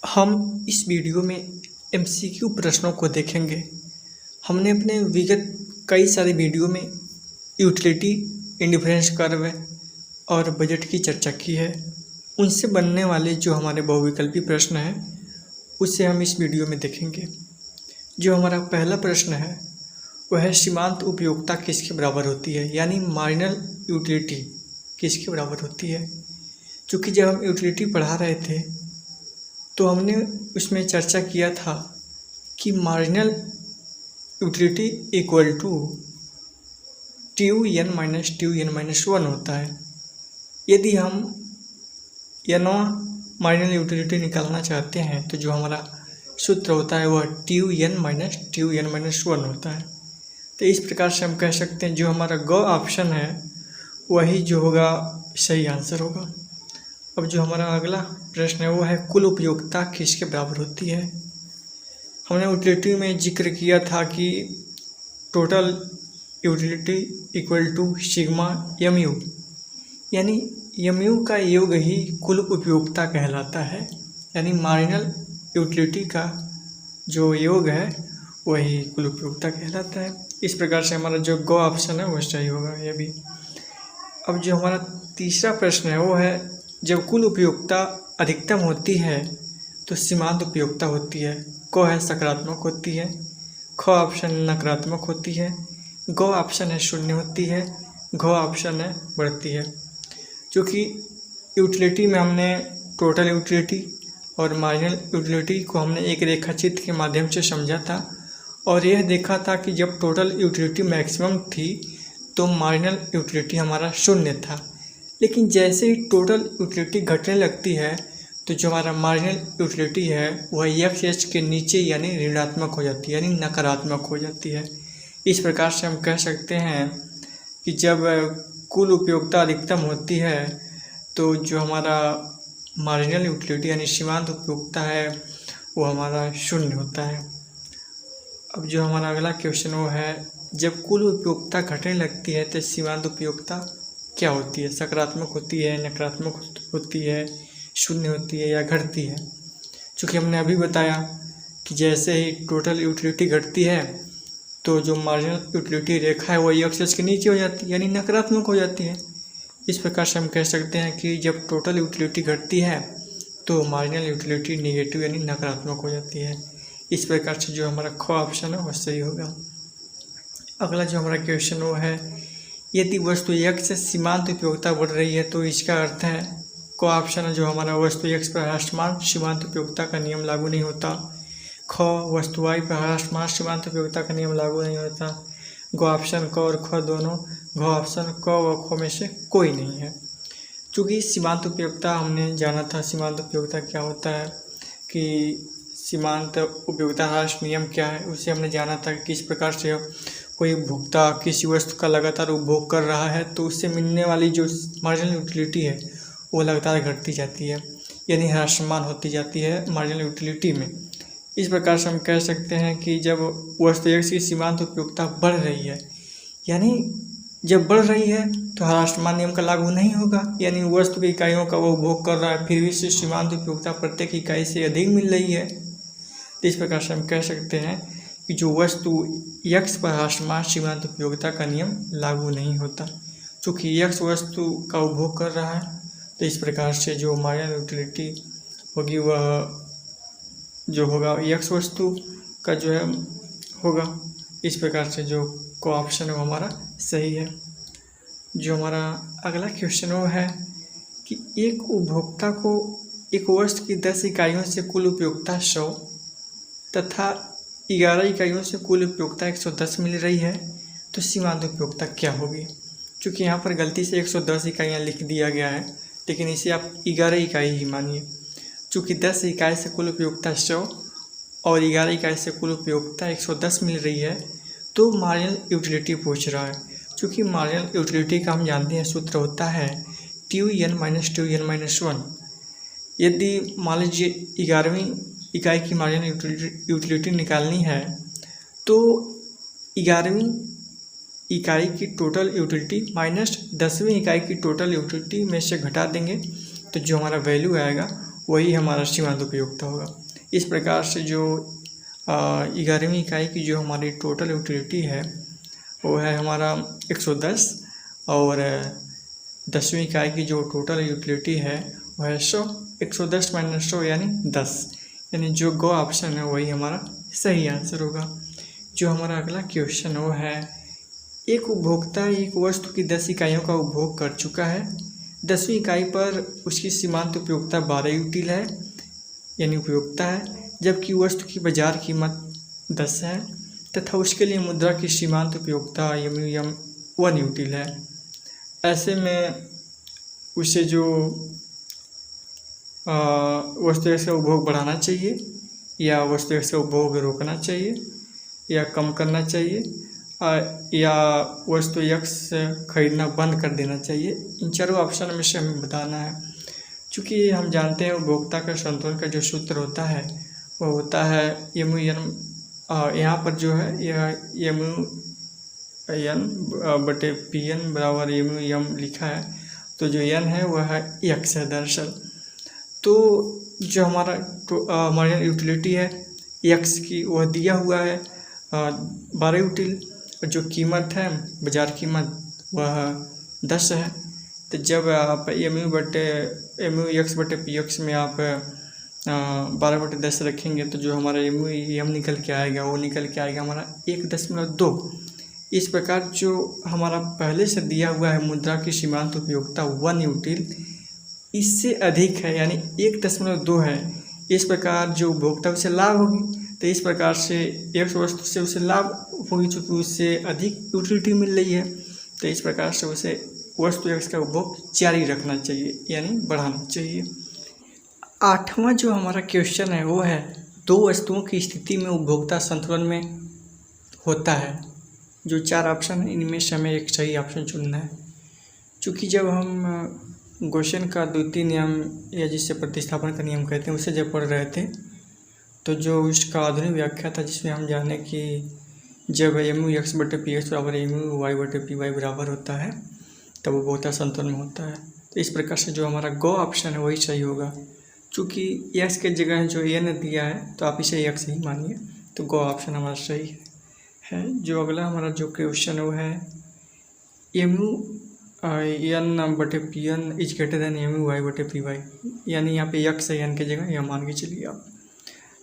हम इस वीडियो में एमसीक्यू प्रश्नों को देखेंगे। हमने अपने विगत कई सारे वीडियो में यूटिलिटी, इंडिफरेंस कर्व और बजट की चर्चा की है। उनसे बनने वाले जो हमारे बहुविकल्पी प्रश्न हैं उसे हम इस वीडियो में देखेंगे। जो हमारा पहला प्रश्न है वह है सीमांत उपयोगिता किसके बराबर होती है, यानी मार्जिनल यूटिलिटी किसके बराबर होती है। क्योंकि जब हम यूटिलिटी पढ़ा रहे थे तो हमने उसमें चर्चा किया था कि marginal utility equal to TU(n - TU(n - 1) होता है। यदि हम मार्जिनल यूटिलिटी निकालना चाहते हैं तो जो हमारा सूत्र होता है वह TU(n - TU(n - 1) होता है। तो इस प्रकार से हम कह सकते हैं जो हमारा ग ऑप्शन है वही जो होगा सही आंसर होगा। अब जो हमारा अगला प्रश्न है वो है कुल उपयोगिता किसके बराबर होती है। हमने यूटिलिटी में जिक्र किया था कि total utility equal to sigma MU, यानी MU का योग ही कुल उपयोगिता कहलाता है। यानी मार्जिनल यूटिलिटी का जो योग है वही कुल उपयोगिता कहलाता है। इस प्रकार से हमारा जो ग ऑप्शन है वह सही होगा ये भी। अब जो हमारा तीसरा प्रश्न है वो है जब कुल उपयोगिता अधिकतम होती है तो सीमांत उपयोगिता होती है। क है सकारात्मक होती है, ख ऑप्शन नकारात्मक होती है, ग ऑप्शन है शून्य होती है, घ ऑप्शन है बढ़ती है। क्योंकि यूटिलिटी में हमने टोटल यूटिलिटी और मार्जिनल यूटिलिटी को हमने एक रेखाचित्र के माध्यम से समझा था और यह देखा था कि जब टोटल यूटिलिटी मैक्सिमम थी तो मार्जिनल यूटिलिटी हमारा शून्य था। लेकिन जैसे ही टोटल यूटिलिटी घटने लगती है तो जो हमारा मार्जिनल यूटिलिटी है वह FH के नीचे यानी ऋणात्मक हो जाती है, यानी नकारात्मक हो जाती है। इस प्रकार से हम कह सकते हैं कि जब कुल उपयोगिता अधिकतम होती है तो जो हमारा मार्जिनल यूटिलिटी यानी सीमांत उपयोगिता है वो हमारा शून्य होता है। अब जो हमारा अगला क्वेश्चन वो है जब कुल उपयोगिता घटने लगती है तो सीमांत उपयोगिता क्या होती है, सकारात्मक होती है, नकारात्मक होती है, शून्य होती है या घटती है। चूँकि हमने अभी बताया कि जैसे ही टोटल यूटिलिटी घटती है तो जो मार्जिनल यूटिलिटी रेखा है वही एक्सेस के नीचे हो जाती है यानी नकारात्मक हो जाती है। इस प्रकार से हम कह सकते हैं कि जब टोटल यूटिलिटी घटती है तो मार्जिनल यूटिलिटी नेगेटिव यानी नकारात्मक हो जाती है। इस प्रकार से जो हमारा ख ऑप्शन है वह सही होगा। अगला जो हमारा क्वेश्चन वो है यदि वस्तु X से सीमांत उपयोगिता बढ़ रही है तो इसका अर्थ है क ऑप्शन है जो हमारा वस्तु X पर ह्रासमान सीमांत उपयोगिता का नियम लागू नहीं होता। ख वस्तु Y पर ह्रासमान सीमांत उपयोगिता का नियम लागू नहीं होता। ग ऑप्शन क और ख दोनों, घ ऑप्शन क व ख में से कोई नहीं है। चूँकि सीमांत उपयोगिता हमने जाना था, सीमांत उपयोगिता क्या होता है कि सीमांत उपयोगिता ह्रास नियम क्या है उसे हमने जाना था कि किस प्रकार से कोई उपभोक्ता किसी वस्तु का लगातार उपभोग कर रहा है तो उससे मिलने वाली जो मार्जिनल यूटिलिटी है वो लगातार घटती जाती है यानी ह्रासमान होती जाती है मार्जिनल यूटिलिटी में। इस प्रकार से हम कह सकते हैं कि जब वस्तु X की सीमांत उपयोगिता बढ़ रही है, यानी जब बढ़ रही है तो ह्रासमान नियम का लागू नहीं होगा, यानी वस्तु की इकाइयों का वो उपभोग कर रहा है फिर भी से सीमांत उपयोगिता प्रत्येक इकाई से अधिक मिल रही है। तो इस प्रकार से हम कह सकते हैं कि जो वस्तु X पर ह्रासमान सीमांत उपयोगिता का नियम लागू नहीं होता। चूँकि X वस्तु का उपभोग कर रहा है तो इस प्रकार से जो मार्जिनल यूटिलिटी होगी वह जो होगा X वस्तु का जो है होगा। इस प्रकार से जो को ऑप्शन है वो हमारा सही है। जो हमारा अगला क्वेश्चन वो है कि एक उपभोक्ता को एक वस्तु की 10 इकाइयों से कुल उपयोगिता 100 तथा 11 इकाइयों से कुल उपयोगिता 110 मिल रही है तो सीमांत उपयोगिता क्या होगी। क्योंकि यहाँ पर गलती से 110 इकाइयाँ लिख दिया गया है लेकिन इसे आप 11 इकाई ही मानिए। चूँकि 10 इकाई से कुल उपयोगिता 100 और 11 इकाई से कुल उपयोगिता 110 मिल रही है तो मार्जिनल यूटिलिटी पूछ रहा है। चूँकि मार्जिनल यूटिलिटी का हम जानते हैं सूत्र होता है TU(n - TU(n - 1)। यदि मान लीजिए 11वीं इकाई की मार्जिनल यूटिलिटी निकालनी है तो 11वीं इकाई की टोटल यूटिलिटी माइनस 10वीं इकाई की टोटल यूटिलिटी में से घटा देंगे तो जो हमारा वैल्यू आएगा वही हमारा सीमांत उपयोगिता होगा। इस प्रकार से जो 11वीं इकाई की जो हमारी टोटल यूटिलिटी है वो है हमारा 110 और 10वीं इकाई की जो टोटल यूटिलिटी है वो है 100। 110 माइनस 100 यानी 10, यानी जो गो ऑप्शन है वही हमारा सही आंसर होगा। जो हमारा अगला क्वेश्चन वो है, एक उपभोक्ता एक वस्तु की 10 इकाइयों का उपभोग कर चुका है। 10वीं इकाई पर उसकी सीमांत उपयोगिता 12 यूटिल है यानी उपयोगिता है, जबकि वस्तु की बाजार कीमत 10 है तथा उसके लिए मुद्रा की सीमांत उपयोगिता यम 1 यूटिल है। ऐसे में उसे जो वस्तु एक्स का उपभोग बढ़ाना चाहिए या वस्तु एक्स का उपभोग रोकना चाहिए या कम करना चाहिए या वस्तु एक्स खरीदना बंद कर देना चाहिए। इन चारों ऑप्शन में से हमें बताना है। चूँकि हम जानते हैं उपभोक्ता का संतुलन का जो सूत्र होता है वो होता है यम एन, यहाँ पर जो है यह यम एन बटे पी एन बराबर यम लिखा है, तो जो एन है वह है एक्स है दरअसल। तो जो हमारी यूटिलिटी है एक्स की वह दिया हुआ है 12 यूटिल, और जो कीमत है बाजार कीमत वह 10 है। तो जब आप एम यू एक्स बटे पी एक्स में आप 12/10 रखेंगे तो जो हमारा एम निकल के आएगा वो निकल के आएगा हमारा 1.2। इस प्रकार जो हमारा पहले से दिया हुआ है मुद्रा की सीमांत उपयोगिता 1 यूटिल इससे अधिक है यानी 1.2 है। इस प्रकार जो उपभोक्ता उसे लाभ होगी, तो इस प्रकार से एक्स वस्तु से उसे लाभ होगी चूँकि उससे अधिक यूटिलिटी मिल रही है, तो इस प्रकार से उसे वस्तु एक्स का उपभोग जारी रखना चाहिए यानी बढ़ाना चाहिए। 8वां जो हमारा क्वेश्चन है वो है, दो वस्तुओं की स्थिति में उपभोक्ता संतुलन में होता है। जो 4 ऑप्शन है इनमें से हमें एक सही ऑप्शन चुनना है। चूँकि जब हम गोशन का द्वितीय नियम या जिससे प्रतिस्थापन का नियम कहते हैं उसे जब पढ़ रहे थे, तो जो उसका आधुनिक व्याख्या था जिसमें हम जाने कि जब एम यू एक्स बटे पी एक्स बराबर एम यू वाई बटे पी वाई बराबर होता है तब उपभोक्ता संतुलन में होता है। तो इस प्रकार से जो हमारा गो ऑप्शन है वही सही होगा। चूँकि एक्स के जगह जो एन दिया है तो आप इसे एक्स ही मानिए, तो गो ऑप्शन हमारा सही है। जो अगला हमारा जो क्वेश्चन वो है, एम यू एन बटे P N is greater than M U Y बटे पी वाई, यानी यहाँ पे एक्स है एन की जगह, यह मान के चलिए आप।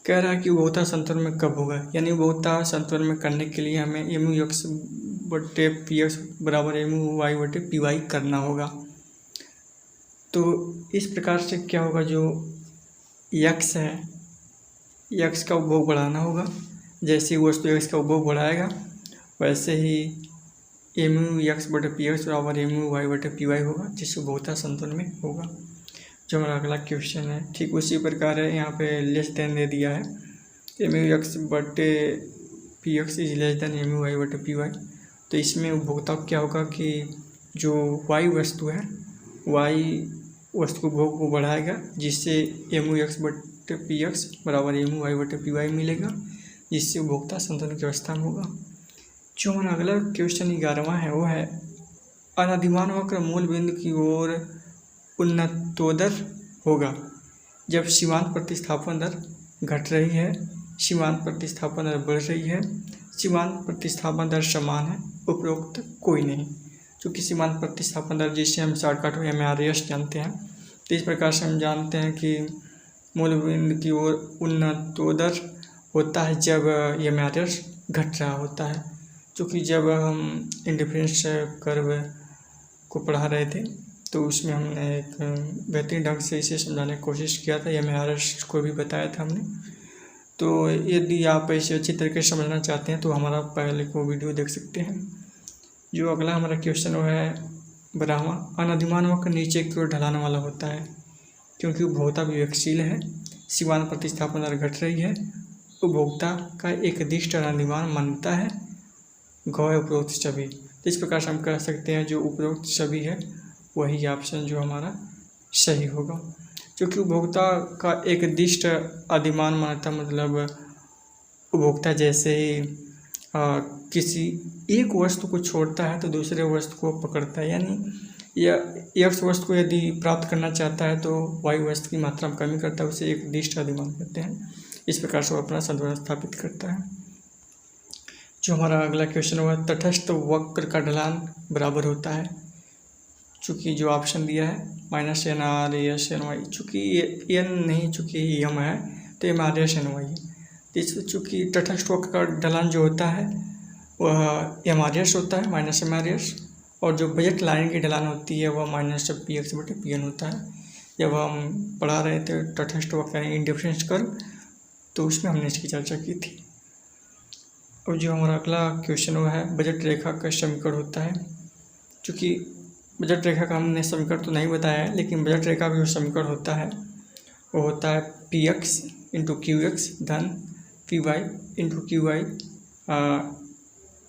कह रहा है कि उपभोक्ता संतुलन में कब होगा, यानी उपभोक्ता संतुलन में करने के लिए हमें एम यू एक्स बटे पी एक्स बराबर एम यू वाई बटे पी वाई करना होगा। तो इस प्रकार से क्या होगा, जो एक्स है एक्स का उपभोग बढ़ाना होगा। जैसे वस्तु एक्स का उपभोग बढ़ाएगा वैसे ही एम यू एक्स बटे पी एक्स बराबर एम यू वाई बटे पी वाई होगा, जिससे उपभोक्ता संतुलन में होगा। जो हमारा अगला क्वेश्चन है ठीक उसी प्रकार है, यहाँ पे लेस देन दे दिया है एम यू एक्स बटे P X is less than M U Y बटे पी वाई। तो इसमें उपभोक्ता क्या होगा कि जो वाई वस्तु है वाई वस्तु को उपभोग को बढ़ाएगा, जिससे एम यू एक्स बटे पी एक्स बराबर एम यू वाई बटे पी वाई मिलेगा, जिससे उपभोक्ता संतुलन की अवस्था में होगा। जो हमारा अगला क्वेश्चन 11वां है वो है, अनधिमान वक्र मूल बिंदु की ओर उन्नतोदर होगा जब सीमांत प्रतिस्थापन दर घट रही है, सीमांत प्रतिस्थापन दर बढ़ रही है, सीमांत प्रतिस्थापन दर समान है, उपरोक्त कोई नहीं। क्योंकि सीमांत प्रतिस्थापन दर जिसे हम शॉर्टकट में MRS जानते हैं, तो इस प्रकार से हम जानते हैं कि मूल बिंदु की ओर उन्नतोदर होता है जब MRS घट रहा होता है। क्योंकि जब हम इंडिफरेंस कर्व को पढ़ा रहे थे तो उसमें हमने एक बेहतरीन ढंग से इसे समझाने की कोशिश किया था, MRS को भी बताया था हमने। तो यदि आप इसे अच्छी तरीके से समझना चाहते हैं तो हमारा पहले को वीडियो देख सकते हैं। जो अगला हमारा क्वेश्चन वो है 12वां, अनधिमान वक्र नीचे की ओर ढलाने वाला होता है क्योंकि उपभोक्ता विवेकशील है, सीमांत प्रतिस्थापन दर घट रही है, उपभोक्ता का एक निर्दिष्ट अनधिमान मान्यता है, गौ उपरोक्त सभी। तो इस प्रकार से हम कह सकते हैं जो उपरोक्त सभी है वही ऑप्शन जो हमारा सही होगा। क्योंकि उपभोक्ता का एक निर्दिष्ट अधिमान मान्यता मतलब उपभोक्ता जैसे ही किसी एक वस्तु को छोड़ता है तो दूसरे वस्तु को पकड़ता है, यानी या एक्स वस्तु को यदि प्राप्त करना चाहता है तो वाई वस्तु की मात्रा में कमी करता है, उसे एक दिष्ट अधिमान कहते हैं। इस प्रकार से वो अपना संतुलन स्थापित करता है। जो हमारा अगला क्वेश्चन हुआ, तटस्थ वक्र का ढलान बराबर होता है। चूँकि जो ऑप्शन दिया है -nr/s/ny, चूँकि n नहीं, चूँकि m है तो m/s/ny है। तो चूँकि तटस्थ वक्र का ढलान जो होता है वह m/s होता है, -m/s, और जो बजट लाइन की ढलान होती है वह -px/pn होता है। जब हम पढ़ा रहे थे तटस्थ वक्र यानी इंडिफरेंस कर्व, तो उसमें हमने इसकी चर्चा की थी। अब जो हमारा अगला क्वेश्चन हुआ है, बजट रेखा का समीकरण होता है। चूँकि बजट रेखा का हमने समीकरण तो नहीं बताया है, लेकिन बजट रेखा का जो समीकरण होता है वो होता है px × qx धन py × qy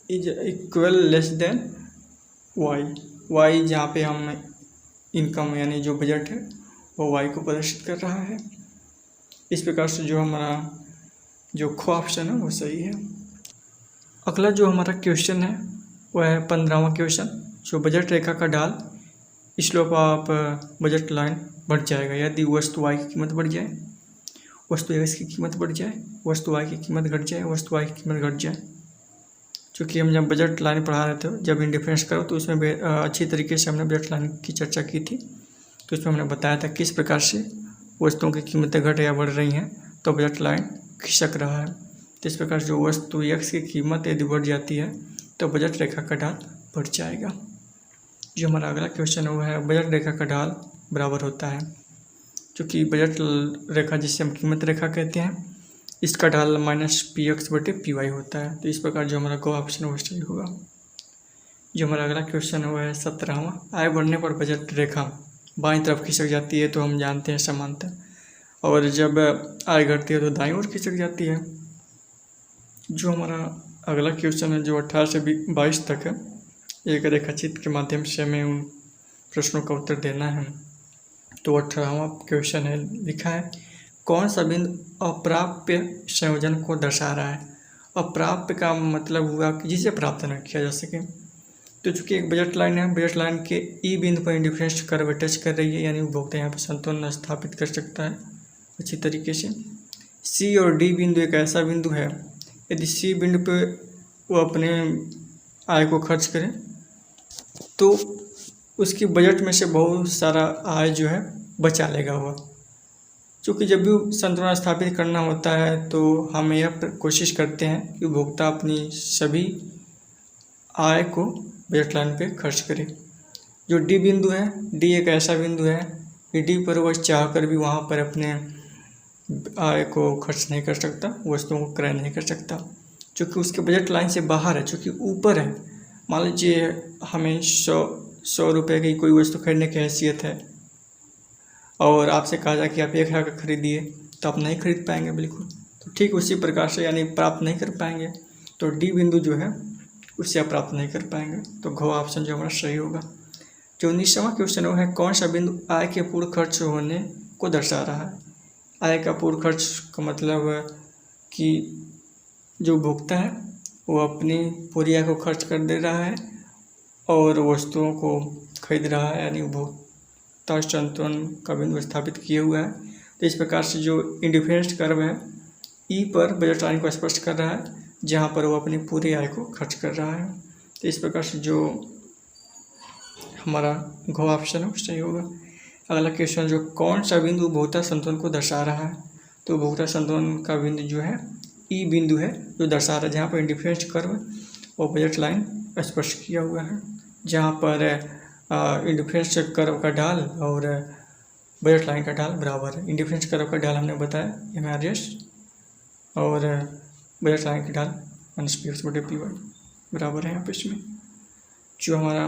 is equal less then y जहाँ पे हम इनकम यानी जो बजट है वो y को प्रदर्शित कर रहा है। इस प्रकार से जो हमारा जो ख ऑप्शन है वो सही है। अगला जो हमारा क्वेश्चन है वह है 15वां क्वेश्चन, जो बजट रेखा का ढाल स्लोप ऑफ बजट लाइन बढ़ जाएगा यदि वस्तु y की कीमत बढ़ जाए, वस्तु x की कीमत बढ़ जाए, वस्तु y की कीमत घट जाए, वस्तु y की कीमत घट जाए। चूँकि हम जब बजट लाइन पढ़ा रहे थे, जब इंडिफरेंस करो, तो उसमें अच्छी तरीके से हमने बजट लाइन की चर्चा की थी। तो उसमें हमने बताया था किस प्रकार से वस्तुओं की कीमतें घट या बढ़ रही हैं तो बजट लाइन खिसक रहा है। तो इस प्रकार जो वस्तु x की कीमत यदि बढ़ जाती है तो बजट रेखा का ढाल बढ़ जाएगा। जो हमारा अगला क्वेश्चन हुआ है, बजट रेखा का ढाल बराबर होता है। चूँकि बजट रेखा जिसे हम कीमत रेखा कहते हैं, इसका ढाल -px/py होता है। तो इस प्रकार जो हमारा गो ऑप्शन वो सही होगा। जो हमारा अगला क्वेश्चन हुआ है 17वां, आय बढ़ने पर बजट रेखा बाईं तरफ खिसक जाती है, तो हम जानते हैं समानता, और जब आय घटती है तो दाईं ओर खिसक जाती है। जो हमारा अगला क्वेश्चन है जो 18 से 22 तक है, एक रेखाचित्र के माध्यम से हमें उन प्रश्नों का उत्तर देना है। तो 18वां क्वेश्चन है, लिखा है कौन सा बिंदु अप्राप्य संयोजन को दर्शा रहा है। अप्राप्य का मतलब हुआ कि जिसे प्राप्त न किया जा सके। तो चूँकि एक बजट लाइन है, बजट लाइन के ई बिंदु पर इंडिफरेंस कर्व टच कर रही है, यानी उपभोक्ता यहाँ पर संतुलन स्थापित कर सकता है अच्छी तरीके से। सी और डी बिंदु एक ऐसा बिंदु है, यदि सी बिंदु पे वो अपने आय को खर्च करे तो उसकी बजट में से बहुत सारा आय जो है बचा लेगा वह। क्योंकि जब भी संतुलन स्थापित करना होता है तो हम यह कोशिश करते हैं कि उपभोक्ता अपनी सभी आय को बजट लाइन पे खर्च करे। जो डी बिंदु है, डी एक ऐसा बिंदु है कि डी पर वह चाह कर भी वहाँ पर अपने आय को खर्च नहीं कर सकता, वस्तुओं को क्रय नहीं कर सकता, क्योंकि उसके बजट लाइन से बाहर है। चूँकि ऊपर है, मान लीजिए हमें 100 रुपये की कोई वस्तु खरीदने की हैसियत है और आपसे कहा जाए कि आप 1,000 का खरीदिए, तो आप नहीं खरीद पाएंगे बिल्कुल। तो ठीक उसी प्रकार से यानी प्राप्त नहीं कर पाएंगे। तो डी बिंदु जो है उससे आप प्राप्त नहीं कर पाएंगे। तो घ ऑप्शन जो हमारा सही होगा। जो 19वां क्वेश्चन वो है कौन सा बिंदु आय के पूर्ण खर्च होने को दर्शा रहा है। आय का पूर्ण खर्च का मतलब है कि जो उपभोक्ता है वो अपनी पूरी आय को खर्च कर दे रहा है और वस्तुओं को खरीद रहा है, यानी उपभोक्ता संतुलन का बिंदु स्थापित किए हुआ है। तो इस प्रकार से जो इंडिफरेंस कर्व है ई पर बजट लाइन को स्पष्ट कर रहा है, जहाँ पर वो अपनी पूरी आय को खर्च कर रहा है। तो इस प्रकार से जो हमारा घ ऑप्शन है वो सही होगा। अगला क्वेश्चन जो कौन सा बिंदु उपभोक्ता संतुलन को दर्शा रहा है। तो उपभोक्ता संतुलन का बिंदु जो है ई बिंदु है, जो दर्शा रहा है जहाँ पर इंडिफरेंस कर्व और बजट लाइन स्पष्ट किया हुआ है, जहाँ पर इंडिफरेंस कर्व का ढाल और बजट लाइन का ढाल बराबर है। इंडिफरेंस कर्व का ढाल हमने बताया MRS और बजट लाइन की ढाल -px/py बराबर है यहाँ पे इसमें। जो हमारा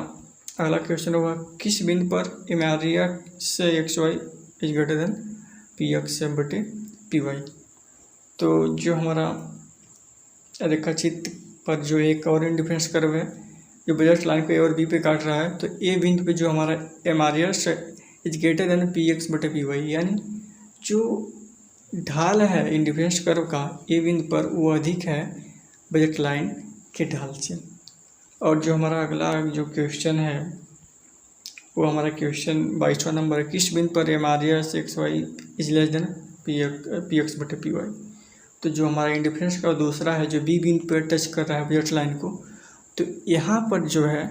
अगला क्वेश्चन होगा किस बिंदु पर MRS से XY is greater then px/py। तो जो हमारा रेखाचित्र पर जो एक और इंडिफरेंस कर्व है जो बजट लाइन को ए और बी पे काट रहा है, तो ए बिंदु पे जो हमारा MRS is greater then px/py, यानी जो ढाल है इंडिफरेंस कर्व का ए बिंदु पर वो अधिक है बजट लाइन के ढाल से। और जो हमारा अगला जो क्वेश्चन है वो हमारा क्वेश्चन 22वां नंबर है, किस बिंदु पर M R S X Y is less than P X बटे पी वाई। तो जो हमारा इंडिफरेंस का दूसरा है जो बी बिंदु पर टच कर रहा है बजट लाइन को, तो यहाँ पर जो है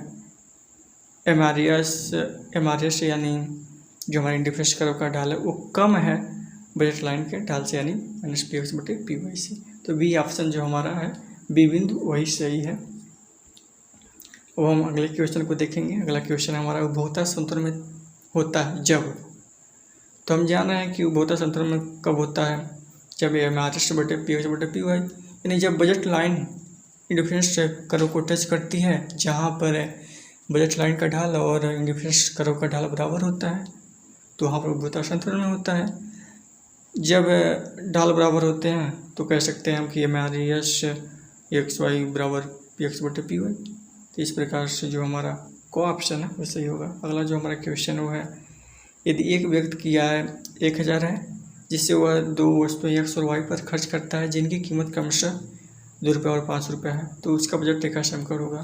एम आर एस यानी जो हमारा इंडिफरेंस कर्व का ढाल है वो कम है बजट लाइन के ढाल से, यानी माइनस पी एक्स बटे पी वाई से। तो बी ऑप्शन जो हमारा है बी बिंदु वही सही है। अब हम अगले क्वेश्चन को देखेंगे। अगला क्वेश्चन हमारा उपभोक्ता संतुलन में होता है जब, तो हम जान रहे हैं कि उपभोक्ता संतुलन में कब होता है, जब एम आर एस बटे पी एक्स बटे पी वाई, यानी जब बजट लाइन इंडिफरेंस कर्व को टच करती है, जहाँ पर बजट लाइन का ढाल और इंडिफरेंस कर्व का ढाल बराबर होता है, तो वहाँ पर उपभोक्ता संतुलन में होता है। जब ढाल बराबर होते हैं तो कह सकते हैं हम कि M R S X Y बराबर पी एक्स बटे पी वाई। तो इस प्रकार से जो हमारा को ऑप्शन है वो सही होगा। अगला जो हमारा क्वेश्चन वो है, यदि एक व्यक्ति की आय 1000 है जिससे वह 2 वस्तुएं एक्स और वाई पर खर्च करता है जिनकी कीमत क्रमशः 2 रुपये और 5 रुपये है, तो उसका बजट रेखा समीकरण होगा।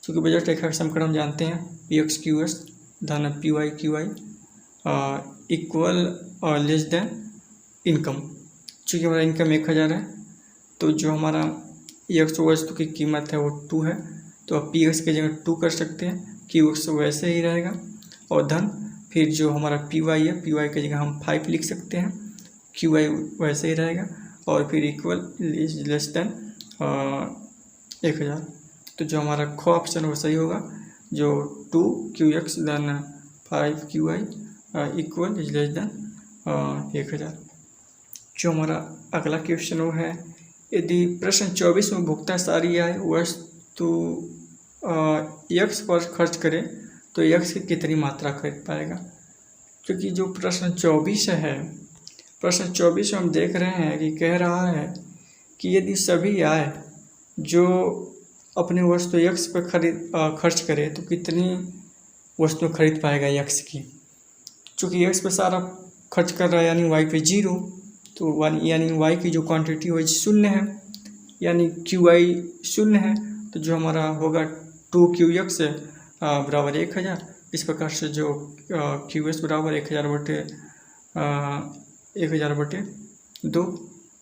क्योंकि बजट रेखा समीकरण हम जानते हैं पी एक्स क्यू एस धन P Y Q Y equal less than income. चूँकि हमारा इनकम 1000 है, तो जो हमारा एक्स वस्तु की कीमत है वो 2 है, तो आप पी एक्स की जगह 2 कर सकते हैं, क्यू एक्स वैसे ही रहेगा, और धन फिर जो हमारा पी वाई है, पी वाई की जगह हम 5 लिख सकते हैं, क्यू वाई वैसे ही रहेगा, और फिर इक्वल लेस देन 1000। तो जो हमारा ख ऑप्शन वो सही होगा, जो 2 क्यू एक्स धन 5 Q Y equal less than 1000। जो हमारा अगला क्वेश्चन वो है, यदि प्रश्न 24 में उपभोक्ता सारी आय वस्तु एक्स पर खर्च करे तो एक्स की कितनी मात्रा खरीद पाएगा। क्योंकि जो प्रश्न 24 है, प्रश्न 24 में हम देख रहे हैं कि कह रहा है कि यदि सभी आय जो अपनी वस्तु एक्स पर खर्च करे तो कितनी वस्तु खरीद पाएगा एक्स की। चूँकि एक्स पे सारा खर्च कर रहा है यानी वाई पे 0, तो यानी वाई की जो क्वांटिटी है 0 है, यानी क्यू वाई 0 है, तो जो हमारा होगा 2 क्यू एक्स बराबर 1000। इस प्रकार से जो क्यू एस बराबर 1000 बटे 2,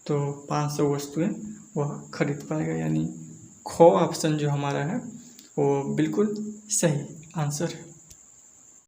तो 500 वस्तुएं वह खरीद पाएगा, यानी ख ऑप्शन जो हमारा है वो बिल्कुल सही आंसर है।